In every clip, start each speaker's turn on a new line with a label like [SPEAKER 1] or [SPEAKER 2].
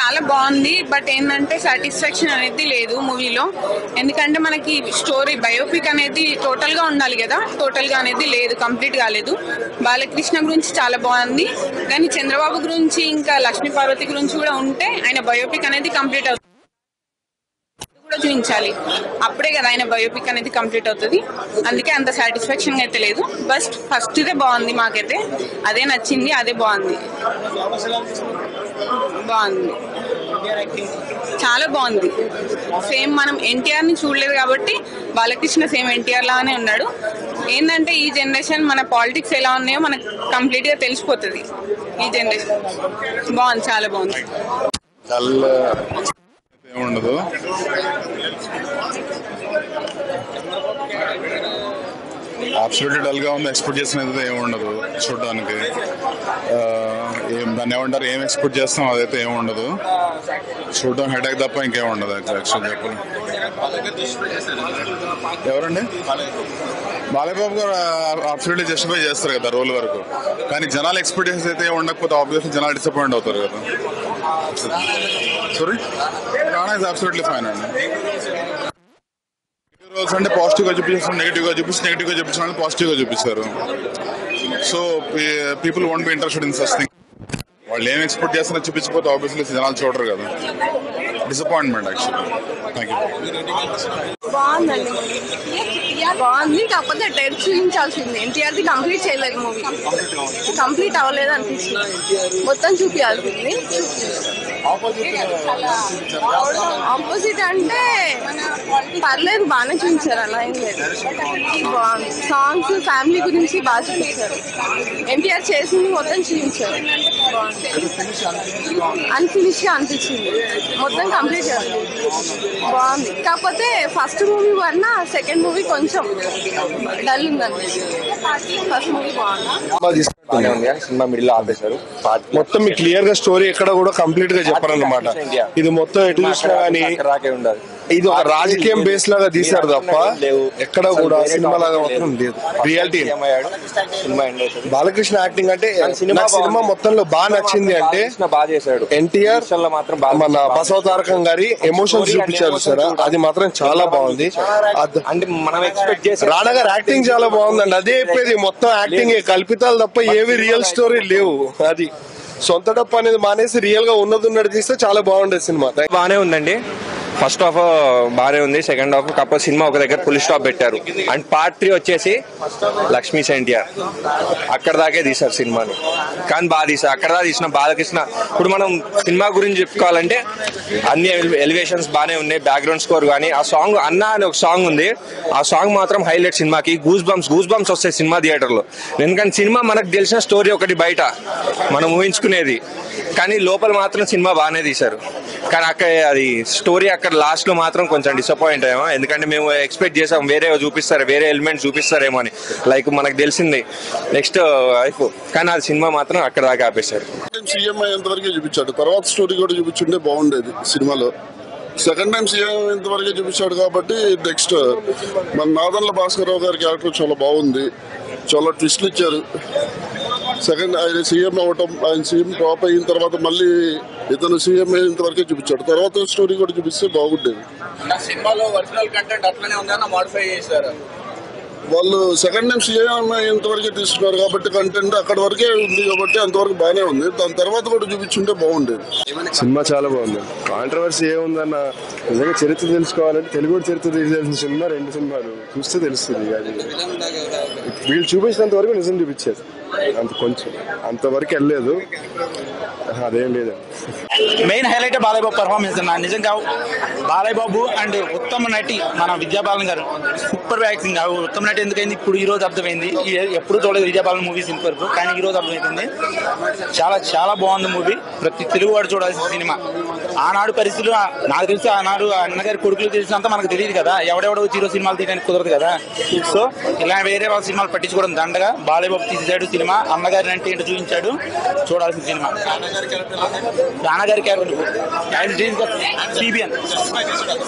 [SPEAKER 1] చాలా బాగుంది. బట్ ఏంటంటే సాటిస్ఫాక్షన్ అనేది లేదు మూవీలో. ఎందుకంటే మనకి స్టోరీ బయోపిక్ అనేది టోటల్ గా ఉండాలి కదా, టోటల్ గా అనేది లేదు, కంప్లీట్ కాలేదు. బాలకృష్ణ గురించి చాలా బాగుంది, కానీ చంద్రబాబు గురించి ఇంకా లక్ష్మీ పార్వతి గురించి కూడా ఉంటే ఆయన బయోపిక్ అనేది కంప్లీట్ అవుతుంది కూడా చూపించాలి. అప్పుడే కదా ఆయన బయోపిక్ అనేది కంప్లీట్ అవుతుంది. అందుకే అంత సాటిస్ఫాక్షన్ అయితే లేదు. ఫస్ట్ ఇదే బాగుంది, మాకైతే అదే నచ్చింది, అదే బాగుంది. చాలా బాగుంది. సేమ్ మనం ఎన్టీఆర్ ని చూడలేదు కాబట్టి బాలకృష్ణ సేమ్ ఎన్టీఆర్ లాగానే ఉన్నాడు. ఏంటంటే ఈ జనరేషన్ మన పాలిటిక్స్ ఎలా ఉన్నాయో మనకు కంప్లీట్ గా తెలిసిపోతుంది. ఈ జనరేషన్ బాగుంది, చాలా బాగుంది.
[SPEAKER 2] ఉండదు. అబ్సల్యూట్లీ డల్ గా ఉంది. ఎక్స్పెక్ట్ చేసినది ఏమి ఉండదు చూడడానికి. దాన్ని ఏమంటారు, ఏం ఎక్స్పెక్ట్ చేస్తాం అదైతే ఏమి ఉండదు. చూడడం హెడేక్ తప్ప ఇంకేం ఉండదు. యాక్చువల్ చెప్పాలి, ఎవరండి బాలయ్యబాబు గారు అబ్సల్యూట్లీ జస్టిఫై చేస్తారు కదా రోల్ వరకు. కానీ జనాలు ఎక్స్పెక్టేషన్స్ అయితే ఉండకపోతే ఆబ్వియస్లీ జనాలు డిసప్పాయింట్ అవుతారు కదా. Sorry, Rana is absolutely fine అండి. రోల్స్ అంటే పాజిటివ్ గా చూపించారు, నెగిటివ్ గా చూపించారు, పాజిటివ్ గా చూపించారు. So people won't be interested in such thing. వాళ్ళు ఏం ఎక్స్పెక్ట్ చేస్తారో చూపించకపోతే ఆబ్వియస్లీ జనాలు చూడరు కదా. Disappointment actually. Thank you.
[SPEAKER 3] బాగుంది, కాకపోతే డెడ్ చూపించాల్సింది. ఎన్టీఆర్ది కంప్లీట్ చేయలేదు, మూవీ కంప్లీట్ అవ్వలేదు అనిపించింది. మొత్తం చూపించాల్సింది. ఆపోజిట్ అంటే పర్లేదు, బాగానే చూపించారు, అలా ఏం లేదు. బాగుంది. సాంగ్స్ ఫ్యామిలీ గురించి బాగా చూపించారు. ఎన్టీఆర్ చేసింది మొత్తం చూపించారు. బాగుంది, అన్ఫినిష్ గా అనిపించింది. మొత్తం కంప్లీట్ చేయాలి. బాగుంది, కాకపోతే ఫస్ట్ మూవీ కన్నా సెకండ్ మూవీ కొంచెం డల్ ఉందనిపించింది. ఫస్ట్ మూవీ బాగుంది.
[SPEAKER 4] సినిమా మిడిల్ ఆపేశారు.
[SPEAKER 5] మొత్తం మీకు క్లియర్ గా స్టోరీ ఎక్కడ కూడా కంప్లీట్ గా చెప్పారన్నమాట. ఇది మొత్తం ఎటు చూసినా కానీ ఇది ఒక రాజకీయం బేస్ లాగా తీశారు తప్ప ఎక్కడ కూడా సినిమా లాగా మాత్రం లేదు. రియాలిటీ బాలకృష్ణ యాక్టింగ్ అంటే సినిమా మొత్తంలో బాగా నచ్చింది. అంటే ఎన్టీఆర్ మన బసవతారకం గారి ఎమోషన్స్ చూపించారు సార్, అది మాత్రం చాలా బాగుంది. రాణా గారు యాక్టింగ్ చాలా బాగుందండి. అదే చెప్పేది, మొత్తం యాక్టింగ్ కల్పితాలు తప్ప ఏవి రియల్ స్టోరీ లేవు. అది సొంత డప్పు అనేది మానేసి రియల్ గా ఉన్నది తీస్తే చాలా బాగుండేది సినిమా.
[SPEAKER 4] బాగానే ఉందండి. ఫస్ట్ హాఫ్ బాగానే ఉంది, సెకండ్ హాఫ్ కాకపోతే సినిమా ఒక దగ్గర ఫుల్ స్టాప్ పెట్టారు. అండ్ పార్ట్ 3 వచ్చేసి లక్ష్మీ ఎన్టీఆర్ అక్కడ దాకే తీశారు సినిమాని. కానీ బాగా తీశారు, అక్కడ దాకా తీసిన బాలకృష్ణ. ఇప్పుడు మనం సినిమా గురించి చెప్పుకోవాలంటే అన్ని ఎలివేషన్స్ బాగానే ఉన్నాయి. బ్యాక్గ్రౌండ్ స్కోర్ కానీ, ఆ సాంగ్ అన్న అని ఒక సాంగ్ ఉంది, ఆ సాంగ్ మాత్రం హైలైట్. సినిమాకి గూస్ బంప్స్ వస్తాయి సినిమా థియేటర్ లో. ఎందుకంటే సినిమా మనకు తెలిసిన స్టోరీ ఒకటి బయట మనం ఊహించుకునేది, కానీ లోపల మాత్రం సినిమా బాగానే తీశారు. కానీ అక్కడ అది స్టోరీ అక్కడ లాస్ట్ లో మాత్రం కొంచెం డిసప్పాయింట్ అయ్యాము. ఎందుకంటే మేము ఎక్స్పెక్ట్ చేసాం వేరే చూపిస్తారు, వేరే ఎలిమెంట్స్ చూపిస్తారేమో అని, లైక్ మనకు తెలిసింది నెక్స్ట్ లైఫ్. కానీ అది సినిమా మాత్రం అక్కడ దాకా ఆపేశారు.
[SPEAKER 6] సీఎం ఎంతవరకే చూపించాడు, తర్వాత స్టోరీ కూడా చూపించుంటే బాగుండేది సినిమాలో. సెకండ్ టైం సీఎం ఇంతవరకే చూపించాడు కాబట్టి నెక్స్ట్ మన నాదన్ల భాస్కరరావు గారి క్యారెక్టర్ చాలా బాగుంది. చాలా ట్విస్ట్లు ఇచ్చారు. సెకండ్ ఆయన సీఎం అవటం, ఆయన సీఎం డ్రాప్ అయిన తర్వాత మళ్ళీ ఇతను సీఎం ఇంతవరకే చూపించాడు, తర్వాత స్టోరీ కూడా చూపిస్తే బాగుండేది.
[SPEAKER 7] సినిమాలో ఒరిజినల్ కంటెంట్ అట్లనే ఉందని మోడిఫై చేశారు
[SPEAKER 6] వాళ్ళు. సెకండ్ టైం సీఎం ఇంతవరకే తీసుకున్నారు కాబట్టి కంటెంట్ అక్కడ వరకే ఉంది కాబట్టి అంతవరకు బాగానే ఉంది. దాని తర్వాత కూడా చూపించుంటే బాగుండేది.
[SPEAKER 5] సినిమా చాలా బాగుంది. కాంట్రవర్సీ ఏముందన్న, నిజంగా చరిత్ర తెలుసుకోవాలంటే తెలుగు చరిత్ర తెలియాల్సిన సినిమా 2 సినిమాలు చూస్తే తెలుస్తుంది. అది వీళ్ళు చూపించినంత వరకు నిజం చూపించారు, కొంచెం అంతవరకు వెళ్ళలేదు, అదేం లేదు.
[SPEAKER 7] Main highlight Balayya Babu performance అన్న. నిజంగా బాలయ్య బాబు అండ్ ఉత్తమ నటి మన విద్యాబాలన్ గారు సూపర్ యాక్టింగ్. ఉత్తమ నటి ఎందుకైంది ఇప్పుడు ఈ రోజు అర్థమైంది. ఎప్పుడు చూడలేదు విద్యాబాలన్ మూవీస్ ఇంతవరకు, కానీ ఈ రోజు అర్థమవుతుంది. చాలా చాలా బాగుంది మూవీ. ప్రతి తెలుగు వాడు చూడాల్సిన సినిమా. ఆనాడు పరిస్థితులు నాకు తెలిసి ఆనాడు అన్నగారి కొడుకులు తెలిసినంత మనకు తెలియదు కదా. ఎవడెవడో హీరో సినిమాలు తీయడానికి కుదరదు కదా. సో ఇలా వేరే వాళ్ళ సినిమాలు పట్టించుకోవడం దండగా బాలయ్య బాబు తీసాడు సినిమా. అన్నగారిని అంటే ఏంటో చూపించాడు, చూడాల్సిన సినిమా. నాన్నగారి గారి క్యారెక్టర్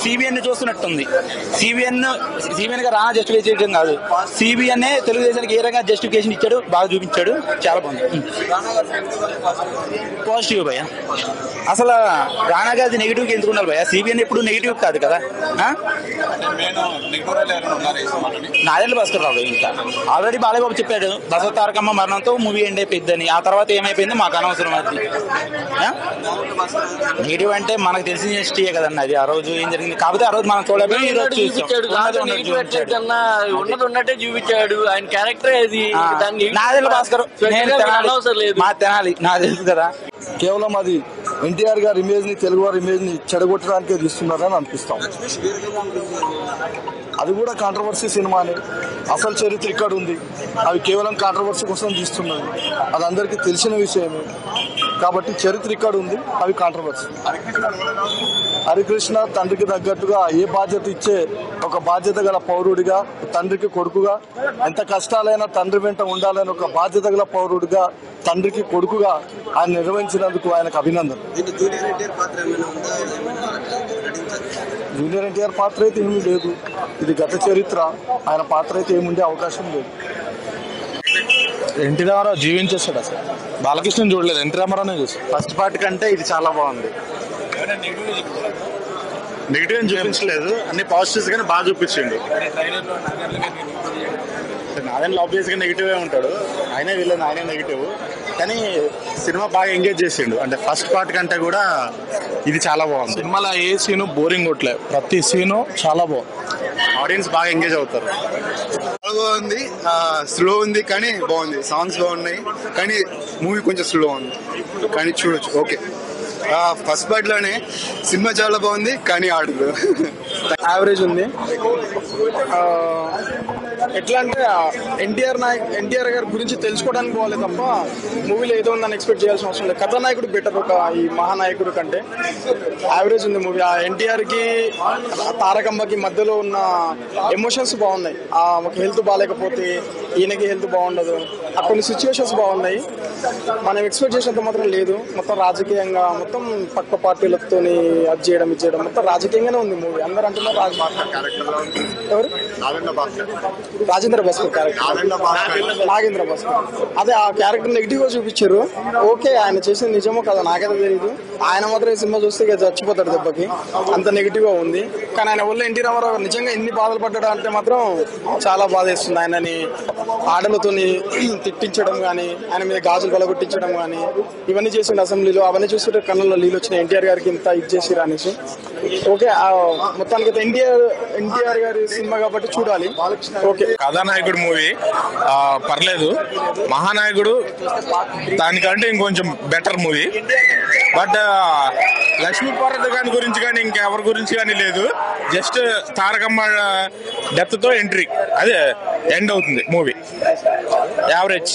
[SPEAKER 7] సిబిఎన్ చూస్తున్నట్టుంది. సిబిఎన్ గా రానా జస్టిఫై చేయడం కాదు, సిబిఎన్ తెలుగుదేశానికి ఏ రకంగా జస్టిఫికేషన్ ఇచ్చాడు, బాగా చూపించాడు, చాలా బాగుంది. పాజిటివ్ భయ్య. అసలు రానా గారి నెగిటివ్ కి ఎందుకు ఉండాలి భయ్య? సిబిఎన్ ఎప్పుడు నెగిటివ్ కాదు కదా. నాదెండ్ల భాస్కర్ రావు ఇంకా ఆల్రెడీ బాలయ్యబాబు చెప్పాడు, దశరథ తారకమ్మ మరణంతో మూవీ ఎండ్ అయిపోయిందని. ఆ తర్వాత ఏమైపోయింది మాకు అనవసరం. అది నెగిటివ్ అంటే మనకు తెలిసిన హిస్టరీయే కదన్న. అది ఆ రోజు ఏం జరిగింది, కాకపోతే ఆ రోజు మనం చూడలేదు, ఈ రోజు
[SPEAKER 8] ఉన్నట్టే చూపించాడు. ఆయన క్యారెక్టర్ అది.
[SPEAKER 7] నాదెండ్ల భాస్కర్ మా తెనాలి నాకు తెలుసు కదా.
[SPEAKER 5] కేవలం అది ఎన్టీఆర్ గారి ఇమేజ్ ని, తెలుగు వారి ఇమేజ్ ని చెడగొట్టడానికే తీస్తున్నారని అనిపిస్తాం. అది కూడా కాంట్రవర్సీ సినిమాని. అసలు చరిత్ర ఇక్కడ ఉంది, అవి కేవలం కాంట్రవర్సీ కోసం తీస్తున్నది. అది అందరికీ తెలిసిన విషయమే. కాబట్టి చరిత్ర ఇక్కడ ఉంది, అవి కాంట్రవర్సీ. హరికృష్ణ తండ్రికి తగ్గట్టుగా ఏ బాధ్యత ఇచ్చే ఒక బాధ్యత గల పౌరుడిగా, తండ్రికి కొడుకుగా, ఎంత కష్టాలైనా తండ్రి వెంట ఉండాలని ఒక బాధ్యత గల పౌరుడిగా, తండ్రికి కొడుకుగా ఆయన నిర్వహించినందుకు ఆయనకు అభినందన. జూనియర్ ఎన్టీఆర్ పాత్ర అయితే ఏమీ లేదు, ఇది గత చరిత్ర. ఆయన పాత్ర అయితే ఏముండే అవకాశం లేదు.
[SPEAKER 9] ఎన్టీ రామారావు జీవించేస్తాడు. అసలు బాలకృష్ణ చూడలేదు, ఎన్టీ రామారావునే చూస్తాడు.
[SPEAKER 5] ఫస్ట్ పార్ట్ కంటే ఇది చాలా బాగుంది.
[SPEAKER 9] నెగిటివ్ అని చూపించలేదు, అన్ని పాజిటివ్స్ గానీ బాగా చూపించండి. నాదెండ్ల ఆబ్వియస్ గా నెగిటివ్ ఉంటాడు, ఆయనే వీళ్ళని ఆయనే నెగిటివ్. కానీ సినిమా బాగా ఎంగేజ్ చేసిండు. అంటే ఫస్ట్ పార్ట్ కంటే కూడా ఇది చాలా బాగుంది. సినిమాలో ఏ సీను బోరింగ్ కొట్టలేదు, ప్రతి సీను చాలా బాగుంది. ఆడియన్స్ బాగా ఎంగేజ్ అవుతారు.
[SPEAKER 5] బాగుంది, స్లో ఉంది కానీ బాగుంది. సాంగ్స్ బాగున్నాయి కానీ మూవీ కొంచెం స్లో ఉంది, కానీ చూడొచ్చు. ఓకే, ఫస్ట్ పార్ట్ లోనే సినిమా చాలా బాగుంది కానీ ఆడదు, యావరేజ్ ఉంది. ఎట్లా అంటే ఎన్టీఆర్ గారి గురించి తెలుసుకోవడానికి పోవాలి తప్ప మూవీలో ఏదో ఉందని ఎక్స్పెక్ట్ చేయాల్సిన అవసరం లేదు. కథానాయకుడు బెటర్ ఒక ఈ మహానాయకుడు కంటే. యావరేజ్ ఉంది మూవీ. ఆ ఎన్టీఆర్ కి తారకమ్మకి మధ్యలో ఉన్న ఎమోషన్స్ బాగున్నాయి. ఒక హెల్త్ బాగాలేకపోతే ఈయనకి హెల్త్ బాగుండదు, ఆ కొన్ని సిచ్యువేషన్స్ బాగున్నాయి. మనం ఎక్స్పెక్ట్ చేసినంత మాత్రం లేదు. మొత్తం రాజకీయంగా, మొత్తం పక్క పార్టీలతో అది చేయడం ఇది చేయడం, మొత్తం రాజకీయంగానే ఉంది మూవీ. అందరూ అంటున్నారు ఎవరు రాజేంద్ర భాస్కర్ క్యారెక్టర్, నాగేంద్ర భాస్కర్. అదే ఆ క్యారెక్టర్ నెగిటివ్ గా చూపించారు. ఓకే, ఆయన చేసింది నిజమో కదా నాకైతే తెలియదు. ఆయన మాత్రం ఈ సినిమా చూస్తే ఇక చచ్చిపోతాడు దెబ్బకి, అంత నెగిటివ్ గా ఉంది. కానీ ఆయన వల్ల ఎన్టీ రామారావు నిజంగా ఎన్ని బాధలు పడ్డాడు అంటే మాత్రం చాలా బాధ వేస్తుంది. ఆయనని ఆడలతో తిట్టించడం కానీ, ఆయన మీద గాజులు పలగొట్టించడం కానీ, ఇవన్నీ చేసిండు అసెంబ్లీలో. అవన్నీ చూస్తుంటే కళ్ళల్లో నీళ్ళు వచ్చినాయి. ఎన్టీఆర్ గారికి ఇంత ఇది చేసిరా అనేసి. ఓకే, మొత్తానికి ఎన్టీఆర్ గారి సినిమా కాబట్టి చూడాలి. ఓకే,
[SPEAKER 9] కథానాయకుడు మూవీ పర్లేదు. మహానాయకుడు దానికంటే ఇంకొంచెం బెటర్ మూవీ. బట్ లక్ష్మీపార్వతి గారి గురించి కానీ ఇంకెవరి గురించి కానీ లేదు. జస్ట్ తారకమ్మ డెత్ తో ఎంట్రీ, అదే ఎండ్ అవుతుంది మూవీ. యావరేజ్.